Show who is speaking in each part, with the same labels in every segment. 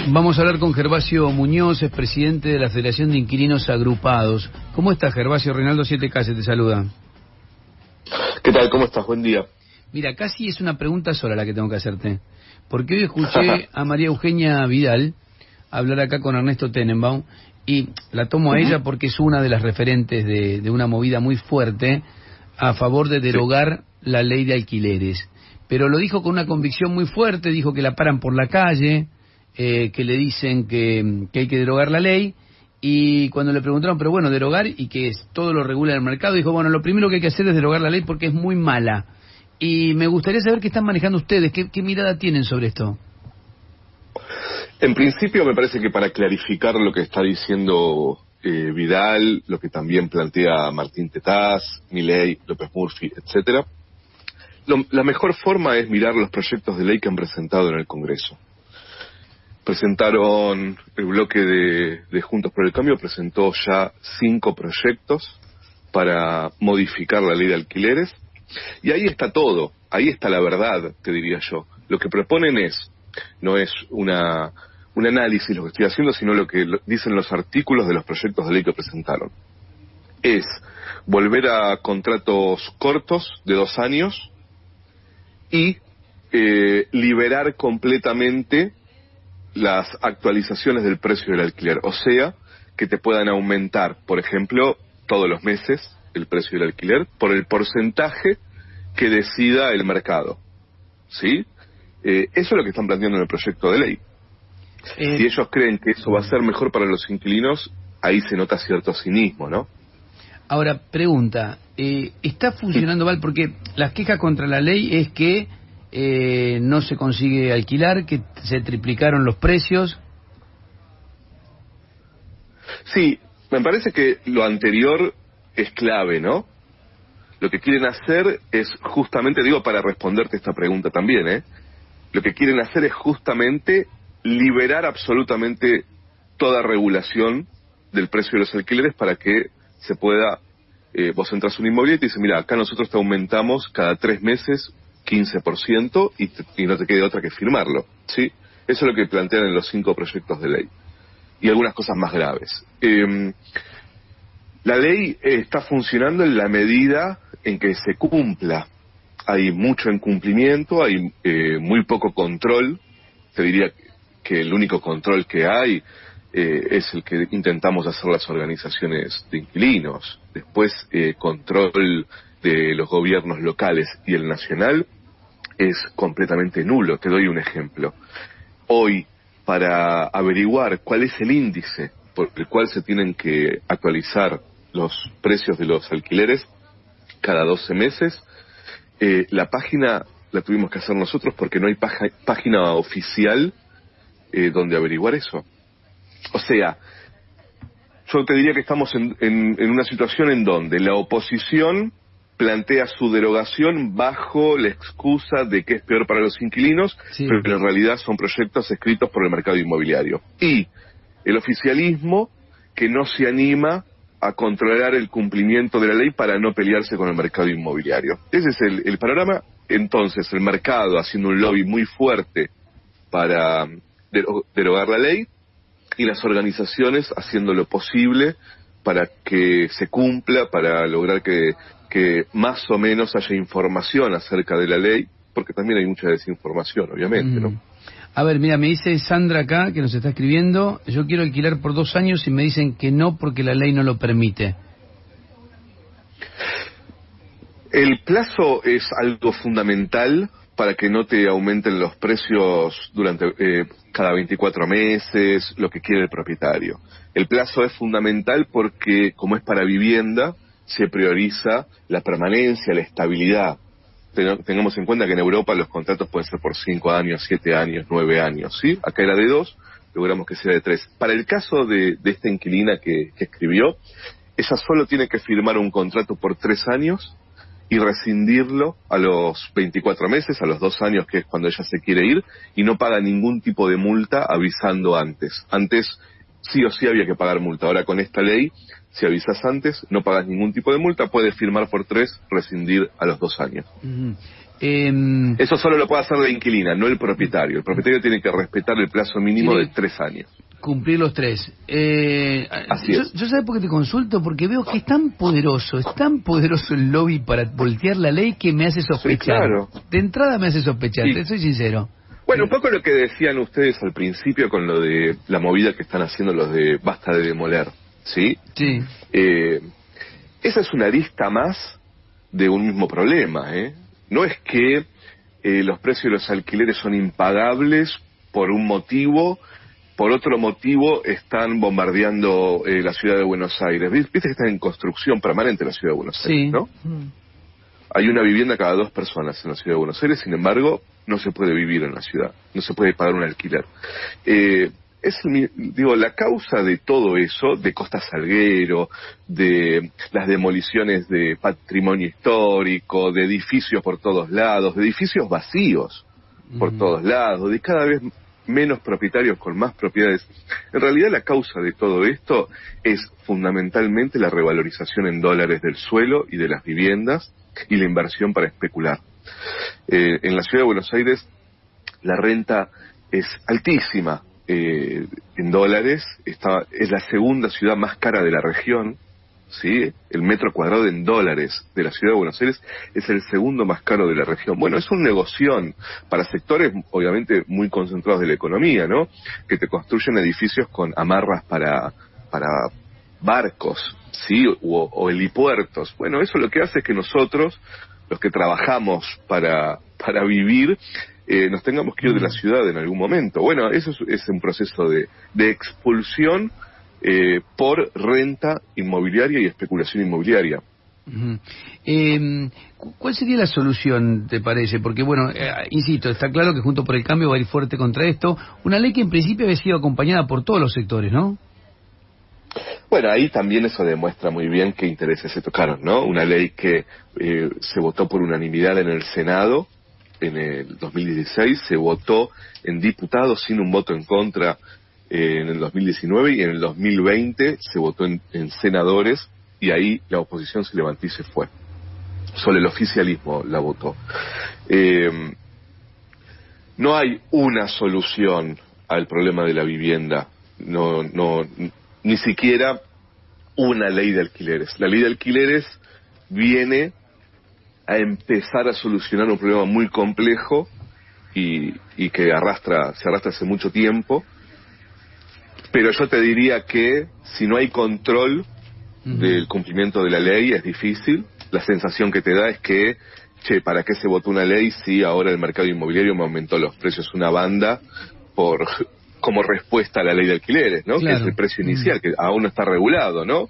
Speaker 1: Vamos a hablar con Gervasio Muñoz, es presidente de la Federación de Inquilinos Agrupados. ¿Cómo estás, Gervasio? Reinaldo Siete Calle te saluda.
Speaker 2: ¿Qué tal? ¿Cómo estás? Buen día.
Speaker 1: Mira, casi es una pregunta sola la que tengo que hacerte. Porque hoy escuché a María Eugenia Vidal hablar acá con Ernesto Tenenbaum y la tomo a ella porque es una de las referentes de una movida muy fuerte a favor de derogar la ley de alquileres. Pero lo dijo con una convicción muy fuerte, dijo que la paran por la calle, que le dicen que hay que derogar la ley, y cuando le preguntaron, pero bueno, derogar y que todo lo regula el mercado, dijo, bueno, lo primero que hay que hacer es derogar la ley porque es muy mala. Y me gustaría saber qué están manejando ustedes, qué mirada tienen sobre esto.
Speaker 2: En principio me parece que para clarificar lo que está diciendo Vidal, lo que también plantea Martín Tetaz, Milei, López Murphy, etcétera, la mejor forma es mirar los proyectos de ley que han presentado en el Congreso. Presentaron, el bloque de Juntos por el Cambio presentó ya 5 proyectos para modificar la ley de alquileres, y ahí está todo, ahí está la verdad, te diría yo. Lo que proponen no es un análisis lo que estoy haciendo, sino lo que dicen los artículos de los proyectos de ley que presentaron. Es volver a contratos cortos de 2 años y liberar completamente las actualizaciones del precio del alquiler. O sea, que te puedan aumentar, por ejemplo, todos los meses el precio del alquiler por el porcentaje que decida el mercado. ¿Sí? Eso es lo que están planteando en el proyecto de ley. Si ellos creen que eso va a ser mejor para los inquilinos, ahí se nota cierto cinismo, ¿no?
Speaker 1: Ahora, pregunta, ¿está funcionando mal? Porque las quejas contra la ley es que no se consigue alquilar, que se triplicaron los precios.
Speaker 2: Sí, me parece que lo anterior es clave, ¿no? Lo que quieren hacer es justamente, digo para responderte esta pregunta también, lo que quieren hacer es justamente liberar absolutamente toda regulación del precio de los alquileres para que se pueda, vos entras a un inmobiliario y te dicen, mira, acá nosotros te aumentamos cada 3 meses 15% y no te quede otra que firmarlo, ¿sí? Eso es lo que plantean en los 5 proyectos de ley. Y algunas cosas más graves. La ley está funcionando en la medida en que se cumpla. Hay mucho incumplimiento, hay muy poco control. Te diría que el único control que hay es el que intentamos hacer las organizaciones de inquilinos. Después, control de los gobiernos locales y el nacional es completamente nulo. Te doy un ejemplo. Hoy, para averiguar cuál es el índice por el cual se tienen que actualizar los precios de los alquileres cada 12 meses, la página la tuvimos que hacer nosotros porque no hay página oficial donde averiguar eso. O sea, yo te diría que estamos en una situación en donde la oposición plantea su derogación bajo la excusa de que es peor para los inquilinos, pero en realidad son proyectos escritos por el mercado inmobiliario. Y el oficialismo que no se anima a controlar el cumplimiento de la ley para no pelearse con el mercado inmobiliario. Ese es el panorama. Entonces, el mercado haciendo un lobby muy fuerte para derogar la ley y las organizaciones haciendo lo posible para que se cumpla, para lograr que más o menos haya información acerca de la ley, porque también hay mucha desinformación, obviamente, ¿no?
Speaker 1: A ver, mira, me dice Sandra acá, que nos está escribiendo, yo quiero alquilar por 2 años y me dicen que no porque la ley no lo permite.
Speaker 2: El plazo es algo fundamental para que no te aumenten los precios durante cada 24 meses, lo que quiere el propietario. El plazo es fundamental porque, como es para vivienda, se prioriza la permanencia, la estabilidad. Tengamos en cuenta que en Europa los contratos pueden ser por 5 años, 7 años, 9 años, ¿sí? Acá era de 2, logramos que sea de 3. Para el caso de esta inquilina que escribió, ella solo tiene que firmar un contrato por 3 años y rescindirlo a los 24 meses, a los 2 años, que es cuando ella se quiere ir, y no paga ningún tipo de multa avisando antes. Antes sí o sí había que pagar multa. Ahora con esta ley, si avisas antes, no pagas ningún tipo de multa, puedes firmar por 3, rescindir a los 2 años. Eso solo lo puede hacer la inquilina, no el propietario. El propietario tiene que respetar el plazo mínimo de 3 años.
Speaker 1: Cumplir los 3.
Speaker 2: Así es.
Speaker 1: Yo sabes por qué te consulto, porque veo que es tan poderoso el lobby para voltear la ley que me hace sospechar.
Speaker 2: Sí, claro.
Speaker 1: De entrada me hace sospechar,
Speaker 2: Sí.
Speaker 1: te soy sincero.
Speaker 2: Bueno, un poco lo que decían ustedes al principio con lo de la movida que están haciendo los de basta de demoler, ¿sí?
Speaker 1: Sí.
Speaker 2: Esa es una arista más de un mismo problema, ¿eh? No es que los precios de los alquileres son impagables por un motivo, por otro motivo están bombardeando la ciudad de Buenos Aires. Viste que está en construcción permanente la ciudad de Buenos Aires, ¿no? Hay una vivienda cada 2 personas en la ciudad de Buenos Aires, sin embargo, no se puede vivir en la ciudad, no se puede pagar un alquiler. La causa de todo eso, de Costa Salguero, de las demoliciones de patrimonio histórico, de edificios por todos lados, de edificios vacíos por todos lados, de cada vez menos propietarios con más propiedades. En realidad la causa de todo esto es fundamentalmente la revalorización en dólares del suelo y de las viviendas y la inversión para especular. En la ciudad de Buenos Aires la renta es altísima en dólares, es la segunda ciudad más cara de la región, ¿sí? El metro cuadrado en dólares de la ciudad de Buenos Aires es el segundo más caro de la región. Bueno, es un negoción para sectores obviamente muy concentrados de la economía, ¿no? Que te construyen edificios con amarras para barcos, ¿sí? O helipuertos. Bueno, eso lo que hace es que nosotros, los que trabajamos para vivir, nos tengamos que ir de la ciudad en algún momento. Bueno, eso es un proceso de expulsión por renta inmobiliaria y especulación inmobiliaria.
Speaker 1: ¿Cuál sería la solución, te parece? Porque, bueno, insisto, está claro que Juntos por el Cambio va a ir fuerte contra esto. Una ley que en principio había sido acompañada por todos los sectores, ¿no?
Speaker 2: Bueno, ahí también eso demuestra muy bien qué intereses se tocaron, ¿no? Una ley que se votó por unanimidad en el Senado en el 2016, se votó en diputados sin un voto en contra en el 2019 y en el 2020 se votó en senadores y ahí la oposición se levantó y se fue. Solo el oficialismo la votó. No hay una solución al problema de la vivienda, ni siquiera una ley de alquileres. La ley de alquileres viene a empezar a solucionar un problema muy complejo y que se arrastra hace mucho tiempo, pero yo te diría que si no hay control del cumplimiento de la ley es difícil. La sensación que te da es que, ¿para qué se votó una ley si ahora el mercado inmobiliario me aumentó los precios una banda como respuesta a la ley de alquileres, ¿no? Claro. Que es el precio inicial, que aún no está regulado, ¿no?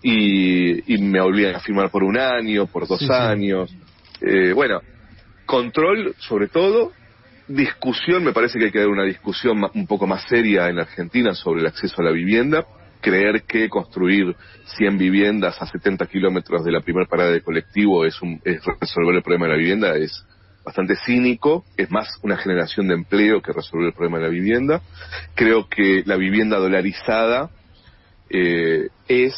Speaker 2: Y me obligan a firmar por 1 año, por 2 años. Bueno, control sobre todo, discusión, me parece que hay que dar una discusión un poco más seria en Argentina sobre el acceso a la vivienda. Creer que construir 100 viviendas a 70 kilómetros de la primera parada de colectivo es resolver el problema de la vivienda es bastante cínico, es más una generación de empleo que resolver el problema de la vivienda. Creo que la vivienda dolarizada es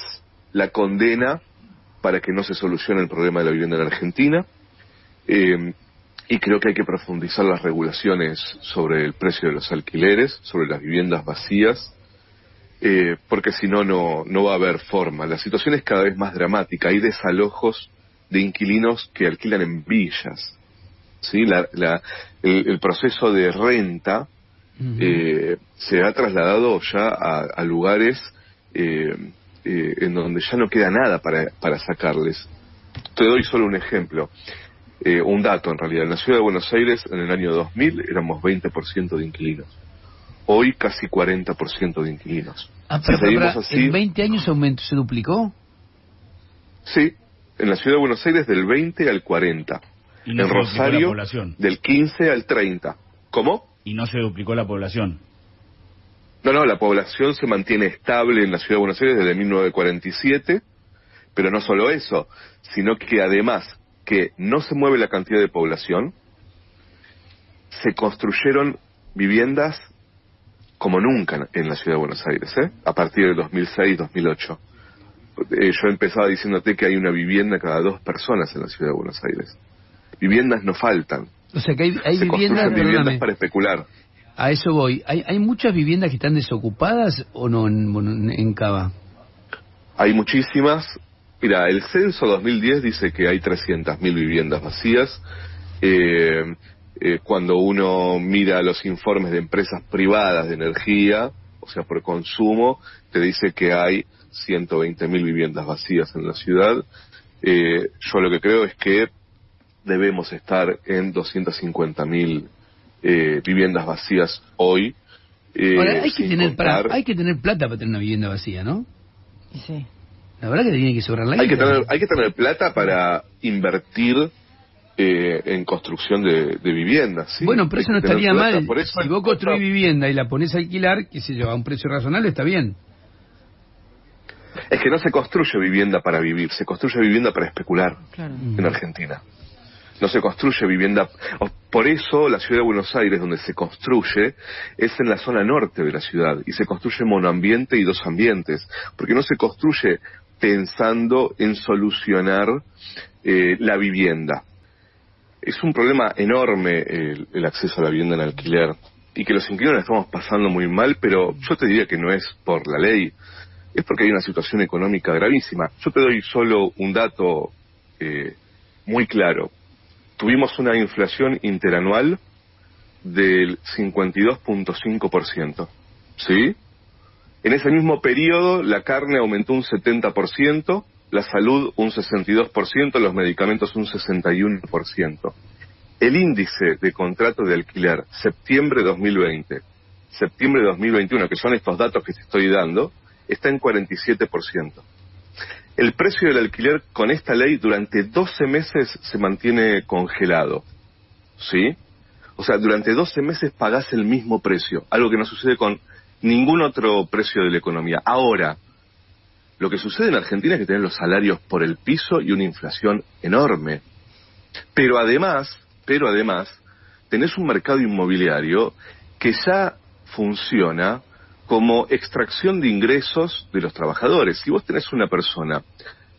Speaker 2: la condena para que no se solucione el problema de la vivienda en Argentina, y creo que hay que profundizar las regulaciones sobre el precio de los alquileres, sobre las viviendas vacías, porque si no, no va a haber forma. La situación es cada vez más dramática, hay desalojos de inquilinos que alquilan en villas, ¿sí? El proceso de renta se ha trasladado ya a lugares en donde ya no queda nada para sacarles. Te doy solo un ejemplo, un dato en realidad. En la ciudad de Buenos Aires, en el año 2000, éramos 20% de inquilinos. Hoy casi 40% de inquilinos.
Speaker 1: Pero seguimos así, ¿en 20 años se duplicó?
Speaker 2: Sí, en la ciudad de Buenos Aires del 20 al 40.
Speaker 3: ¿Y no
Speaker 2: en
Speaker 3: se
Speaker 2: Rosario
Speaker 3: la población?
Speaker 2: Del 15 al 30. ¿Cómo?
Speaker 3: ¿Y no se duplicó la población?
Speaker 2: No, la población se mantiene estable en la ciudad de Buenos Aires desde 1947, pero no solo eso, sino que además que no se mueve la cantidad de población, se construyeron viviendas como nunca en la ciudad de Buenos Aires, a partir del 2006-2008. Yo empezaba diciéndote que hay una vivienda cada 2 personas en la ciudad de Buenos Aires. viviendas no faltan.
Speaker 1: O sea que hay
Speaker 2: Se
Speaker 1: viviendas,
Speaker 2: construyen viviendas
Speaker 1: perdóname,
Speaker 2: para especular.
Speaker 1: a eso voy. ¿Hay muchas viviendas que están desocupadas o no en Cava?
Speaker 2: Hay muchísimas. Mira, el censo 2010 dice que hay 300.000 viviendas vacías. Cuando uno mira los informes de empresas privadas de energía, o sea, por consumo, te dice que hay 120.000 viviendas vacías en la ciudad. Yo lo que creo es que debemos estar en 250.000 viviendas vacías hoy.
Speaker 1: Ahora, hay que tener plata para tener una vivienda vacía, ¿no?
Speaker 4: Sí.
Speaker 1: La verdad que te tiene que sobrar la
Speaker 2: Hay
Speaker 1: guita.
Speaker 2: que tener plata para invertir en construcción de viviendas, ¿sí?
Speaker 1: Bueno, pero eso no
Speaker 2: Hay que tener
Speaker 1: estaría
Speaker 2: plata.
Speaker 1: mal.
Speaker 2: Por eso
Speaker 1: Si vos construís vivienda y la ponés a alquilar, qué sé yo, a un precio razonable, está bien.
Speaker 2: es que no se construye vivienda para vivir, se construye vivienda para especular
Speaker 4: Claro.
Speaker 2: en Argentina. No se construye vivienda. Por eso la ciudad de Buenos Aires, donde se construye, es en la zona norte de la ciudad, y se construye monoambiente y dos ambientes, porque no se construye pensando en solucionar la vivienda. Es un problema enorme el acceso a la vivienda en alquiler, y que los inquilinos la estamos pasando muy mal, pero yo te diría que no es por la ley, es porque hay una situación económica gravísima. Yo te doy solo un dato muy claro. Tuvimos una inflación interanual del 52.5%, ¿sí? En ese mismo periodo la carne aumentó un 70%, la salud un 62%, los medicamentos un 61%. El índice de contrato de alquiler septiembre 2020, septiembre 2021, que son estos datos que te estoy dando, está en 47%. El precio del alquiler con esta ley durante 12 meses se mantiene congelado, ¿sí? O sea, durante 12 meses pagás el mismo precio, algo que no sucede con ningún otro precio de la economía. Ahora, lo que sucede en Argentina es que tenés los salarios por el piso y una inflación enorme. Pero además, tenés un mercado inmobiliario que ya funciona como extracción de ingresos de los trabajadores. Si vos tenés una persona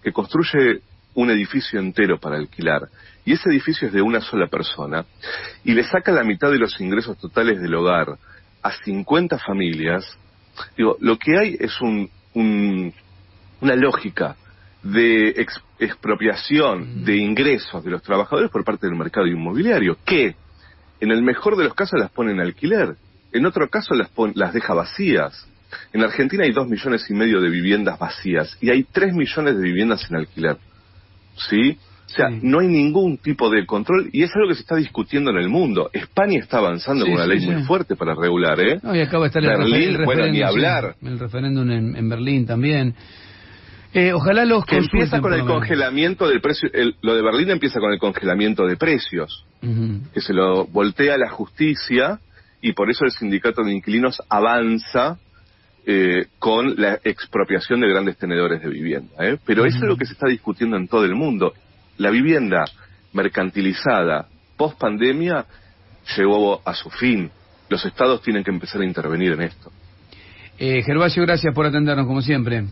Speaker 2: que construye un edificio entero para alquilar, y ese edificio es de una sola persona, y le saca la mitad de los ingresos totales del hogar a 50 familias, digo, lo que hay es una lógica de expropiación de ingresos de los trabajadores por parte del mercado inmobiliario, que en el mejor de los casos las pone en alquiler, en otro caso las deja vacías. En Argentina hay 2,5 millones de viviendas vacías y hay 3 millones de viviendas en alquiler, ¿sí? O sea, no hay ningún tipo de control, y es algo que se está discutiendo en el mundo. España está avanzando con una ley muy fuerte para regular, ¿eh?
Speaker 1: No, y acaba de estar
Speaker 2: Berlín,
Speaker 1: el
Speaker 2: bueno,
Speaker 1: referéndum,
Speaker 2: ni hablar.
Speaker 1: el referéndum en Berlín también. Ojalá los
Speaker 2: que empieza con el
Speaker 1: por lo menos.
Speaker 2: congelamiento del precio. Lo de Berlín empieza con el congelamiento de precios, que se lo voltea la justicia, y por eso el sindicato de inquilinos avanza con la expropiación de grandes tenedores de vivienda, ¿eh? Pero eso es lo que se está discutiendo en todo el mundo. La vivienda mercantilizada post pandemia llegó a su fin. Los estados tienen que empezar a intervenir en esto.
Speaker 1: Gervasio, gracias por atendernos como siempre.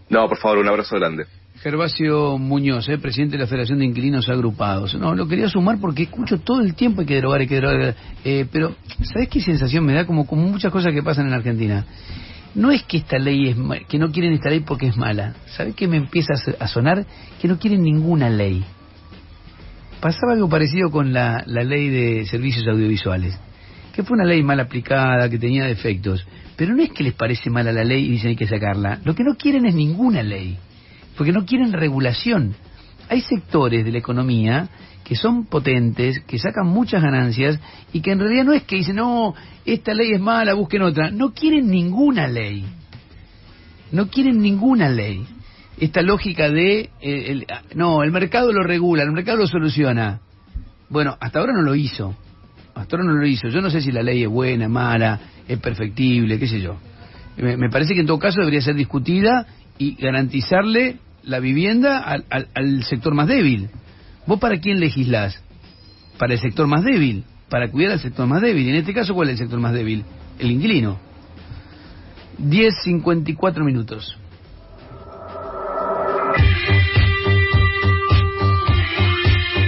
Speaker 2: No, por favor, un abrazo grande.
Speaker 1: Gervasio Muñoz, presidente de la Federación de Inquilinos Agrupados. No, lo quería sumar porque escucho todo el tiempo hay que derogar. Pero, ¿sabés qué sensación me da? Como muchas cosas que pasan en Argentina. No es que esta ley que no quieren esta ley porque es mala. ¿Sabés qué me empieza a sonar? Que no quieren ninguna ley. Pasaba algo parecido con la ley de servicios audiovisuales, que fue una ley mal aplicada, que tenía defectos. Pero no es que les parece mala la ley y dicen hay que sacarla. Lo que no quieren es ninguna ley, porque no quieren regulación. Hay sectores de la economía que son potentes, que sacan muchas ganancias y que en realidad no es que dicen, no, esta ley es mala, busquen otra. No quieren ninguna ley. No quieren ninguna ley. Esta lógica de, el mercado lo regula, el mercado lo soluciona. Bueno, hasta ahora no lo hizo. Hasta ahora no lo hizo. Yo no sé si la ley es buena, mala, es perfectible, qué sé yo. Me parece que en todo caso debería ser discutida y garantizarle la vivienda al sector más débil. ¿Vos para quién legislás? Para el sector más débil, para cuidar al sector más débil. Y en este caso, ¿cuál es el sector más débil? El inquilino. 10:54 minutos.